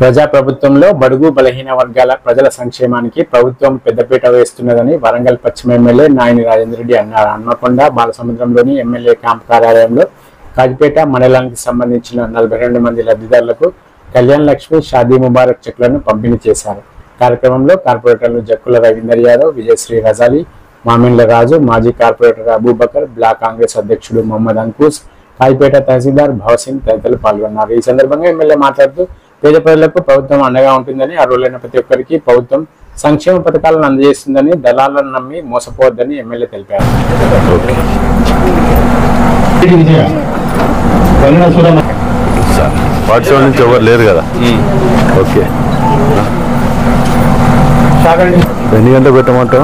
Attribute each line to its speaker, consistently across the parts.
Speaker 1: ప్రజాప్రభుత్వంలో బడుగు బలహీన వర్గాల ప్రజల సంక్షేమానికి ప్రభుత్వం పెద్దపీట వేస్తున్నదని వరంగల్ పశ్చిమ ఎమ్మెల్యే నాయని రాజేందర్ రెడ్డి అన్నారు. హన్మకొండ బాలసముద్రంలోని ఎమ్మెల్యే క్యాంప్ కార్యాలయంలో కాజిపేట మండలానికి సంబంధించిన 42 మంది లబ్ధిదారులకు కళ్యాణ్ లక్ష్మి షాదీ ముబారక్ చెక్లను పంపిణీ చేశారు. కార్యక్రమంలో కార్పొరేటర్లు జక్కుల రవీందర్ యాదవ్, విజయశ్రీ రజాలి, మామిండ్ల రాజు, మాజీ కార్పొరేటర్ అబూబకర్, బ్లాక్ కాంగ్రెస్ అధ్యక్షుడు మొహమ్మద్ అంకుస్, కాజిపేట తహసీల్దార్ భవసింగ్ తదితరులు పాల్గొన్నారు. ఈ సందర్భంగా ఎమ్మెల్యే మాట్లాడుతూ పేద ప్రజలకు ప్రభుత్వం అండగా ఉంటుందని, అర్హులైన ప్రతి ఒక్కరికి ప్రభుత్వం సంక్షేమ పథకాలను అందజేస్తుందని, దళాలను నమ్మి మోసపోవద్దని ఎమ్మెల్యే తెలిపారు.
Speaker 2: నుంచి ఎవరు లేరు కదా. ఓకే, ఎన్ని గంటలు పెట్టమంటాం?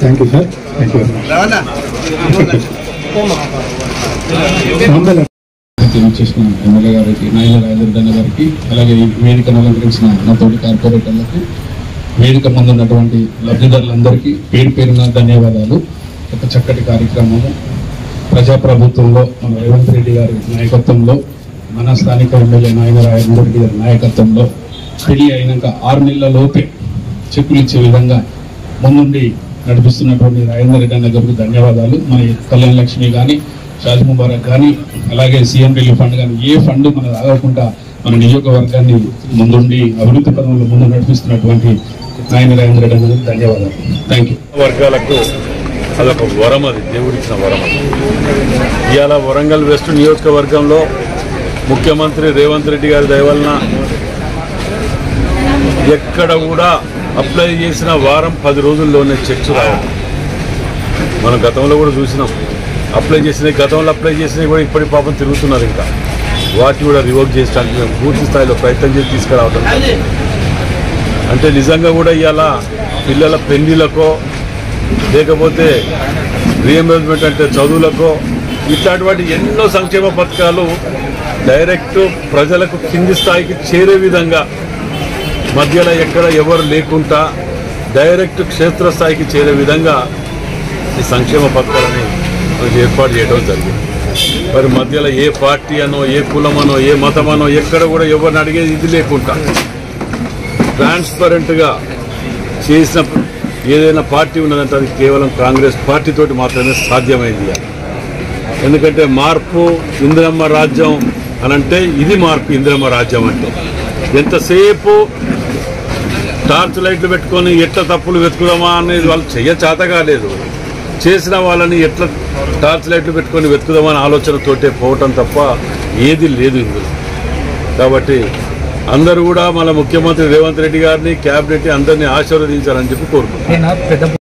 Speaker 3: Thank you sir. చేసిన ఎమ్మెల్యే గారికి, నాయన రాజేంద్ర గారికి, అలాగే వేదికను అలంకరించిన నా తోటి కార్పొరేటర్లకు, వేదిక ముందు ఉన్నటువంటి లబ్ధిదారులందరికీ పేరు పేరున ధన్యవాదాలు. ఒక చక్కటి కార్యక్రమము ప్రజాప్రభుత్వంలో మన రేవంత్ రెడ్డి గారి నాయకత్వంలో, మన స్థానిక ఎమ్మెల్యే నాయన రాజేంద్ర రెడ్డి గారి నాయకత్వంలో పెళ్లి అయినాక 6 నెలల లోపే చెక్కులు ఇచ్చే విధంగా ముందుండి నడిపిస్తున్నటువంటి రాజేంద్ర రెడ్డి అన్న గారికి ధన్యవాదాలు. మన కళ్యాణ్ లక్ష్మి కానీ, షాదీ ముబారక్ కానీ, అలాగే సీఎం రిలీఫ్ ఫండ్ కానీ, ఏ ఫండ్ మనం ఆగకుండా మన నియోజకవర్గాన్ని ముందుండి అభివృద్ధి పదంలో ముందు నడిపిస్తున్నటువంటి నాయన రాజేంద్ర రెడ్డి అన్న గారికి ధన్యవాదాలు. Thank you.
Speaker 2: వర్గాలకు అదొక వరం, అది దేవుడిచ్చిన వరం. ఇవాళ వరంగల్ వెస్ట్ నియోజకవర్గంలో ముఖ్యమంత్రి రేవంత్ రెడ్డి గారి దయ వలన ఎక్కడ కూడా అప్లై చేసిన వారం 10 రోజుల్లోనే చెక్స్ రావాలి. మనం గతంలో కూడా చూసినాం. గతంలో అప్లై చేసినవి కూడా ఇప్పటి పాపం తిరుగుతున్నారు. ఇంకా వాటిని కూడా రివోక్ చేయడానికి మేము పూర్తి స్థాయిలో ప్రయత్నం చేసి తీసుకురావడం. అంటే నిజంగా కూడా ఇవాళ పిల్లల పెళ్లిలకో లేకపోతే రీఎంబర్స్మెంట్ అంటే చదువులకో ఇట్లాంటి ఎన్నో సంక్షేమ పథకాలు డైరెక్ట్ ప్రజలకు కింది స్థాయికి చేరే విధంగా, మధ్యలో ఎక్కడ ఎవరు లేకుండా డైరెక్ట్ క్షేత్రస్థాయికి చేరే విధంగా ఈ సంక్షేమ పథకాలని మనకి ఏర్పాటు చేయడం జరిగింది. మరి మధ్యలో ఏ పార్టీ అనో, ఏ కులమనో, ఏ మతమనో ఎక్కడ కూడా ఎవరిని అడిగేది ఇది లేకుండా ట్రాన్స్పరెంట్గా చేసిన ఏదైనా పార్టీ ఉన్నదంటే అది కేవలం కాంగ్రెస్ పార్టీతోటి మాత్రమే సాధ్యమైంది. ఎందుకంటే మార్పు ఇందిరమ్మ రాజ్యం అనంటే ఇది మార్పు. ఇందిరమ్మ రాజ్యం అంటే ఎంతసేపు టార్చ్ లైట్లు పెట్టుకొని ఎట్లా తప్పులు వెతుకుదామా అనేది వాళ్ళు చేత కాలేదు. చేసిన వాళ్ళని ఎట్లా టార్చ్ లైట్లు పెట్టుకొని వెతుకుదామా అనే ఆలోచనతోటే పోవటం తప్ప ఏది లేదు ఇందులో. కాబట్టి అందరూ కూడా మన ముఖ్యమంత్రి రేవంత్ రెడ్డి గారిని, క్యాబినెట్ అందరినీ ఆశీర్వదించాలని చెప్పి కోరుకుంటున్నాను.